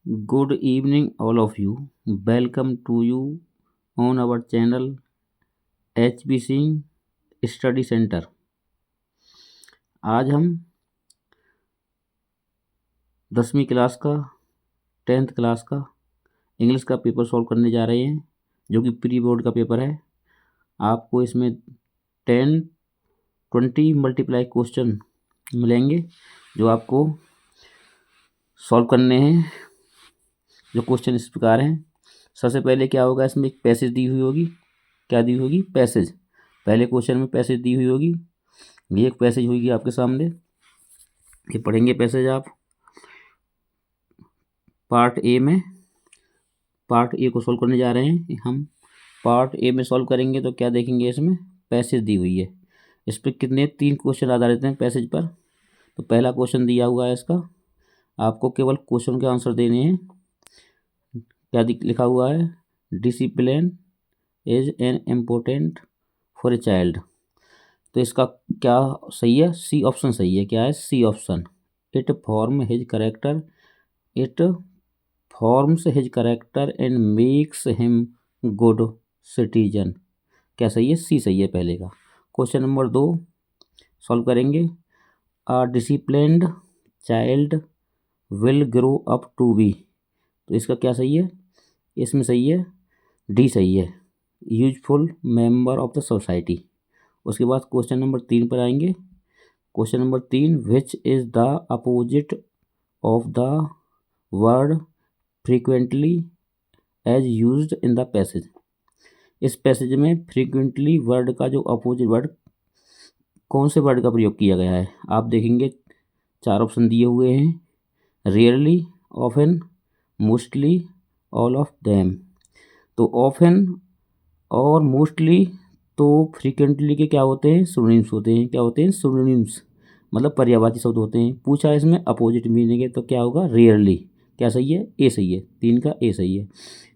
Good evening, all of you. Welcome to you on our channel HBC Study Center. आज हम 10वीं class का 10th class का English का पेपर सॉल्व करने जा रहे हैं, जो कि प्री बोर्ड का पेपर है। आपको इसमें 10-20 मल्टीप्लाई क्वेश्चन मिलेंगे जो आपको सॉल्व करने हैं। जो क्वेश्चन इस प्रकार हैं। सबसे पहले क्या होगा, इसमें एक पैसेज दी हुई होगी। क्या दी होगी? पैसेज। पहले क्वेश्चन में पैसेज दी हुई होगी। ये एक पैसेज होगी आपके सामने, ये पढ़ेंगे पैसेज आप। पार्ट ए को सोल्व करने जा रहे हैं हम। पार्ट ए में सॉल्व करेंगे तो क्या देखेंगे, इसमें पैसेज दी हुई है। इस पर कितने 3 क्वेश्चन आधारित हैं पैसेज पर। तो पहला क्वेश्चन दिया हुआ है इसका, आपको केवल क्वेश्चन के आंसर देने हैं। क्या लिखा हुआ है? Discipline is an important for a child. तो इसका क्या सही है? सी ऑप्शन सही है। क्या है? C option. It forms his character and makes him good citizen. क्या सही है? सी सही है पहले का। क्वेश्चन नंबर 2 सॉल्व करेंगे। A disciplined child will grow up to be. तो इसका क्या सही है? इसमें सही है, डी सही है, useful member of the society. उसके बाद क्वेश्चन नंबर 3 पर आएंगे। Question number 3, which is the opposite of the word frequently as used in the passage. इस पैसेज में फ्रीक्वेंटली वर्ड का जो अपोजिट वर्ड, कौन से वर्ड का प्रयोग किया गया है? आप देखेंगे 4 ऑप्शन दिए हुए हैं। Rarely, often, mostly, all of them. तो ऑफन और मोस्टली तो फ्रीक्वेंटली के क्या होते हैं? सिनोनिम्स होते हैं। क्या होते हैं? सिनोनिम्स, मतलब पर्यायवाची शब्द होते हैं। पूछा इसमें अपोजिट मीनिंग है, तो क्या होगा? रेयरली। क्या सही है? ए सही है। 3 का ए सही है।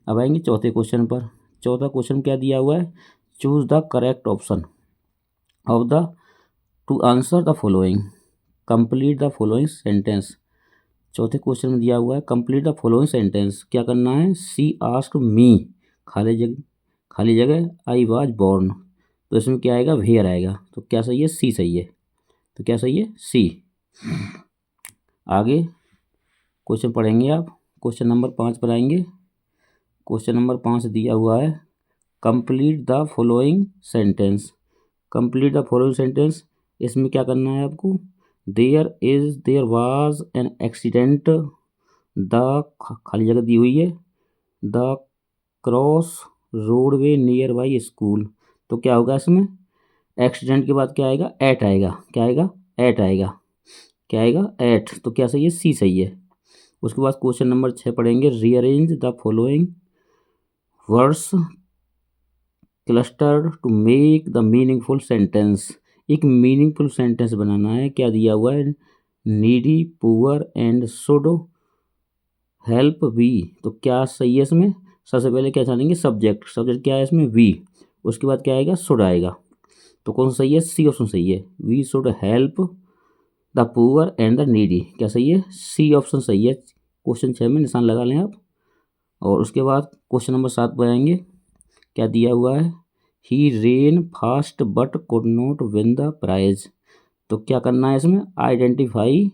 अब आएंगे चौथे क्वेश्चन पर। चौथा क्वेश्चन क्या दिया हुआ है? Choose the correct option of the two answer the following, complete the following sentence. चौथे क्वेश्चन में दिया हुआ है कंप्लीट द फॉलोइंग सेंटेंस। क्या करना है? सी आस्क्ड मी, खाली जगह आई वाज बोर्न। तो इसमें क्या आएगा? वेयर आएगा। तो क्या सही है? सी सही है। तो क्या सही है? सी। आगे क्वेश्चन पढ़ेंगे आप। क्वेश्चन नंबर 5 पर आएंगे। क्वेश्चन नंबर 5 दिया हुआ है complete the following sentence. Complete the following sentence, इसमें क्या करना है आपको? There was an accident the, खाली जगह दी हुई है, the cross roadway near by school. तो क्या होगा इसमें? एक्सीडेंट के बाद क्या आएगा? एट आएगा। क्या आएगा? एट आएगा। क्या आएगा? एट। तो क्या सही है? सी सही है। उसके बाद क्वेश्चन नंबर 6 पढ़ेंगे। Rearrange the following words cluster to make the meaningful sentence. एक मीनिंगफुल सेंटेंस बनाना है। क्या दिया हुआ है? Needy, poor and should help we. तो क्या सही है इसमें? सबसे पहले क्या जानेंगे? सब्जेक्ट। सब्जेक्ट क्या है इसमें? वी। उसके बाद क्या आएगा? शुड आएगा। तो कौन सा सही है? सी ऑप्शन सही है। We should help the poor and the needy. क्या सही है? सी ऑप्शन सही है। क्वेश्चन 6 में निशान लगा लें आप। और उसके बाद क्वेश्चन नंबर 7 पर आएंगे। क्या दिया हुआ है? He ran fast but could not win the prize. तो क्या करना है इसमें? Identify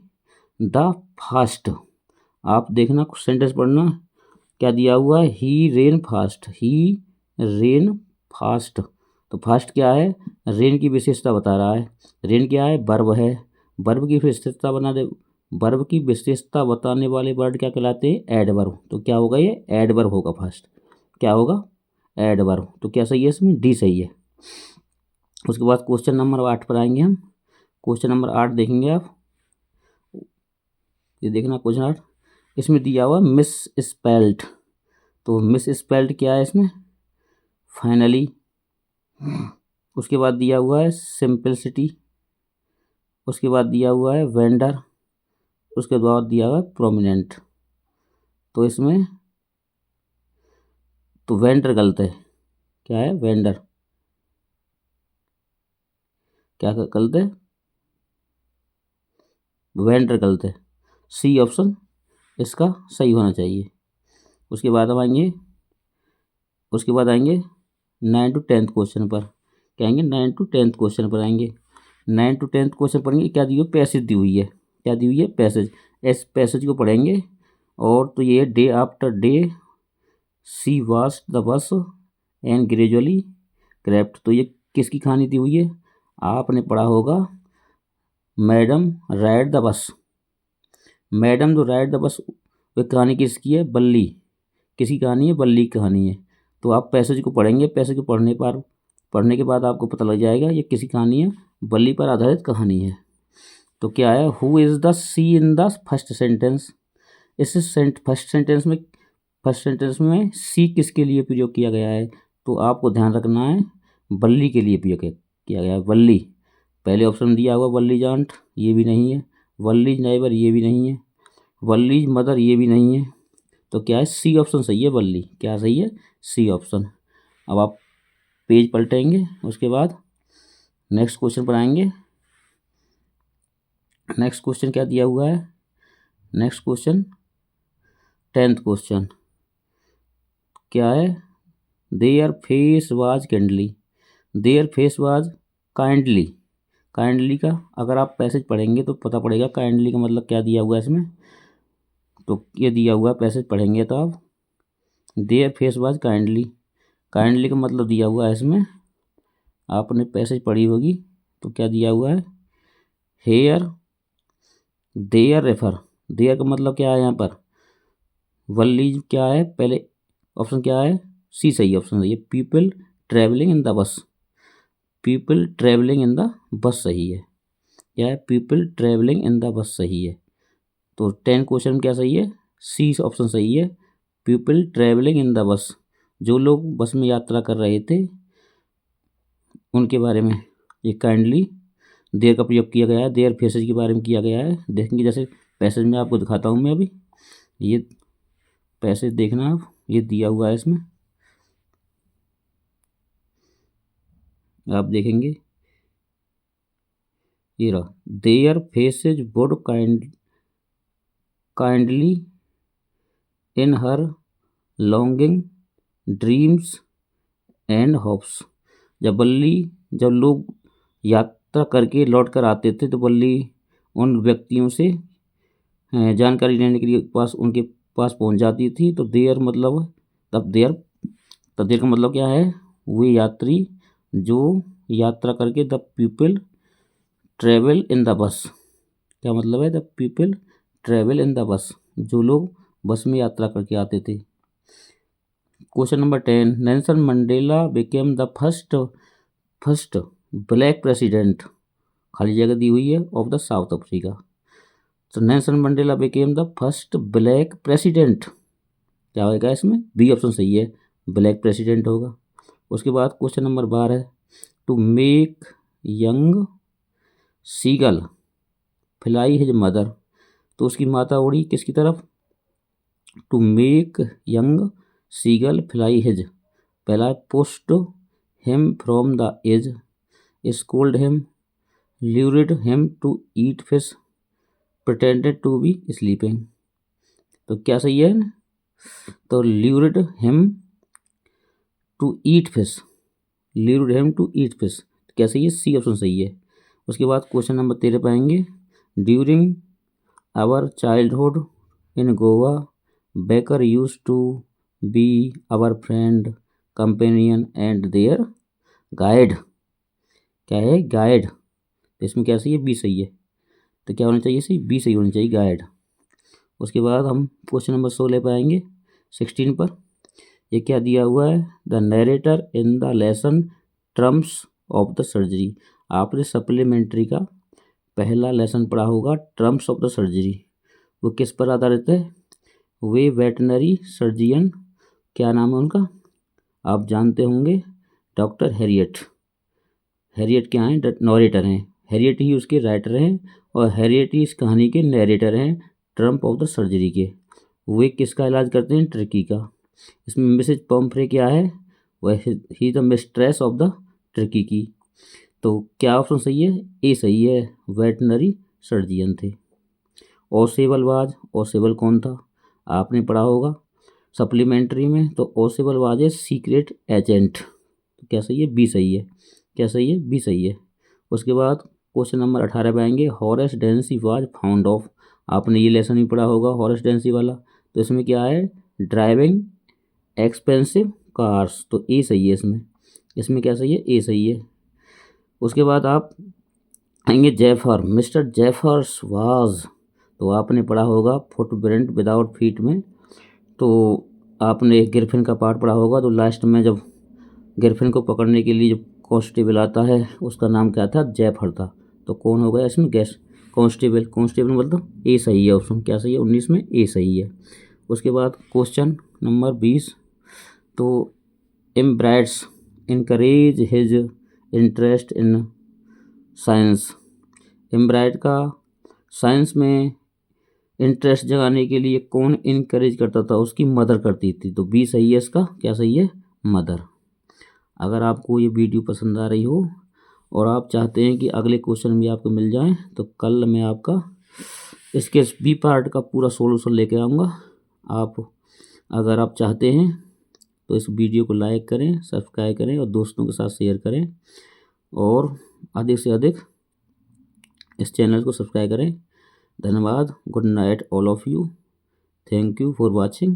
the fast. आप देखना, सेंटेंस पढ़ना। क्या दिया हुआ है? He ran fast, he ran fast. तो फास्ट क्या है? रेन की विशेषता बता रहा है। रेन क्या है? वर्ब है। वर्ब की विशेषता बताने वाले वर्ड क्या कहलाते हैं? एडवर्ब। तो क्या होगा? ये एडवर्ब होगा फास्ट। क्या होगा? एडवर्ब। तो क्या सही है इसमें? डी सही है। उसके बाद क्वेश्चन नंबर 8 पर आएंगे हम। क्वेश्चन नंबर 8 देखेंगे आप। ये देखना क्वेश्चन 8, इसमें दिया हुआ मिस स्पेल्ट। तो मिस स्पेल्ट क्या है इसमें? फाइनली। उसके बाद दिया हुआ है सिंपलिसिटी। उसके बाद दिया हुआ है वेंडर। उसके बाद दिया हुआ है प्रोमिनेंट। तो इसमें तो वेंडर गलत है। क्या है? वेंडर। क्या गलत है? वेंडर गलत है। सी ऑप्शन इसका सही होना चाहिए। उसके बाद हम आएंगे 9 to 10 क्वेश्चन पर। क्या आएंगे 9 to 10 क्वेश्चन पर आएंगे। 9 to 10 क्वेश्चन पढ़ेंगे। क्या दी हुई है? पैसेज दी हुई है। क्या दी हुई है? पैसेज। इस पैसेज को पढ़ेंगे। और तो ये day after day she watch the bus and gradually crept. तो ये किसकी कहानी दी हुई है? आपने पढ़ा होगा madam ride the bus. Madam जो राइड द बस, वह कहानी किसकी है? बल्ली। किसकी कहानी है? बल्ली की कहानी है। तो आप पैसेज को पढ़ेंगे। पैसेज को पढ़ने के बाद आपको पता लग जाएगा ये किसी कहानी है, बल्ली पर आधारित कहानी है। तो क्या है? Who is the she in the first sentence. इस फर्स्ट सेंटेंस में सी किसके लिए प्रयोग किया गया है? तो आपको ध्यान रखना है बल्ली के लिए प्रयोग किया गया है। बल्ली। पहले ऑप्शन दिया हुआ वल्ली जांट, ये भी नहीं है। वल्लीज नाइबर, ये भी नहीं है। वल्लीज मदर, ये भी नहीं है। तो क्या है? सी ऑप्शन सही है, बल्ली। क्या सही है? C option. अब आप पेज पलटेंगे। उसके बाद नेक्स्ट क्वेश्चन पर आएंगे। नेक्स्ट क्वेश्चन क्या दिया हुआ है? नेक्स्ट क्वेश्चन 10th क्वेश्चन क्या है? Their face was kindly. Their face was kindly. Kindly का अगर आप पैसेज पढ़ेंगे तो पता पड़ेगा काइंडली का मतलब क्या दिया हुआ है इसमें। तो ये दिया हुआ पैसेज पढ़ेंगे तो आप their face was kindly. Kindly का मतलब दिया हुआ है इसमें, आपने पैसेज पढ़ी होगी। तो क्या दिया हुआ है? Here there refer. देयर का मतलब क्या है यहाँ पर? वल्ली क्या है? पहले ऑप्शन क्या है? सी सही ऑप्शन सही है। People travelling in the bus. People travelling in the bus सही है। क्या है? People travelling in the bus सही है। तो 10 क्वेश्चन में क्या सही है? सी ऑप्शन सही है। People travelling in the bus, जो लोग बस में यात्रा कर रहे थे उनके बारे में ये काइंडली देयर का प्रयोग किया गया है। देयर फेसेज के बारे में किया गया है। देखेंगे जैसे पैसेज में आपको दिखाता हूँ मैं अभी। ये पैसेज देखना आप, ये दिया हुआ है इसमें, आप देखेंगे ये रहा। There faces would kindly in her longing dreams and hopes. जब लोग यात्रा करके लौट कर आते थे तो बल्ली उन व्यक्तियों से जानकारी लेने के लिए उनके पास पहुंच जाती थी। तो देयर मतलब तब देयर का मतलब क्या है? वे यात्री जो यात्रा करके the people travel in the bus. क्या मतलब है? The people travel in the bus, जो लोग बस में यात्रा करके आते थे। Question number 10 Nelson Mandela became the first black president, खाली जगह दी हुई है, ऑफ द साउथ अफ्रीका। तो Nelson Mandela became the first black president. क्या होगा इसमें? बी ऑप्शन सही है, ब्लैक प्रेसिडेंट होगा। उसके बाद question number 12 to make young seagull fly his mother. तो उसकी माता उड़ी किसकी तरफ? To make young seagull fly his, पहला pushed him from the edge, scolded him, lured him to eat fish, pretended to be sleeping. तो क्या सही है? तो lured him to eat fish, lured him to eat fish, क्या सही है? C option सही है। उसके बाद क्वेश्चन नंबर 13 पाएंगे। During our childhood in Goa baker used to be our friend companion and their guide. क्या है? गाइड। तो इसमें क्या सही है? बी सही है। तो क्या होना चाहिए? सही बी सही होनी चाहिए, गाइड। उसके बाद हम क्वेश्चन नंबर 16 पर आएंगे, 16 पर। ये क्या दिया हुआ है? The narrator in the lesson terms of the surgery. आपने सप्लीमेंट्री का पहला लेसन पढ़ा होगा, टर्म्स ऑफ द सर्जरी। वो किस पर आधारित है? वे वेटनरी सर्जियन, क्या नाम है उनका? आप जानते होंगे, डॉक्टर हैरियट। हैरियट क्या हैं? नरेटर हैं। हैरियट ही उसके राइटर हैं और हैरियट ही इस कहानी के नरेटर हैं ट्रम्प ऑफ द सर्जरी के। वे किसका इलाज करते हैं? टर्की का। इसमें मिसेज पॉम्फ्रे क्या है? वह ही the mistress of the turkey की। तो क्या ऑप्शन सही है? ए सही है, वेटनरी सर्जियन थे। और सेबल कौन था? आपने पढ़ा होगा सप्लीमेंट्री में। तो ओसेबल वाज ए सीक्रेट एजेंट, तो क्या सही है? बी सही है। क्या सही है? बी सही है। उसके बाद क्वेश्चन नंबर 18 पे आएंगे। हॉरेस डेंसी वाज फाउंड ऑफ, आपने ये लेसन भी पढ़ा होगा हॉरेस डेंसी वाला। तो इसमें क्या है? ड्राइविंग एक्सपेंसिव कार्स, तो ए सही है इसमें। इसमें क्या सही है? ए सही है। उसके बाद आप आएंगे जेफर, मिस्टर जेफर्स वाज, तो आपने पढ़ा होगा फुटप्रिंट विदाउट फीट में। तो आपने गिरफिन का पार्ट पढ़ा होगा। तो लास्ट में जब गिरफिन को पकड़ने के लिए जब कांस्टेबल आता है उसका नाम क्या था? जेफर था। तो कौन हो गया इसमें? Gas constable. कांस्टेबल मतलब ए सही है ऑप्शन। क्या सही है? 19 में ए सही है। उसके बाद क्वेश्चन नंबर 20, तो एम्ब्राइड्स encourage his interest in science, एम्ब्राइड का साइंस में इंटरेस्ट जगाने के लिए कौन इनकरेज करता था? उसकी मदर करती थी। तो बी सही है इसका। क्या सही है? मदर। अगर आपको ये वीडियो पसंद आ रही हो और आप चाहते हैं कि अगले क्वेश्चन भी आपको मिल जाएं, तो कल मैं आपका इसके बी पार्ट का पूरा सोल्यूशन लेके आऊँगा। आप अगर आप चाहते हैं तो इस वीडियो को लाइक करें, सब्सक्राइब करें और दोस्तों के साथ शेयर करें, और अधिक से अधिक इस चैनल को सब्सक्राइब करें। धन्यवाद। Good night all of you. Thank you for watching.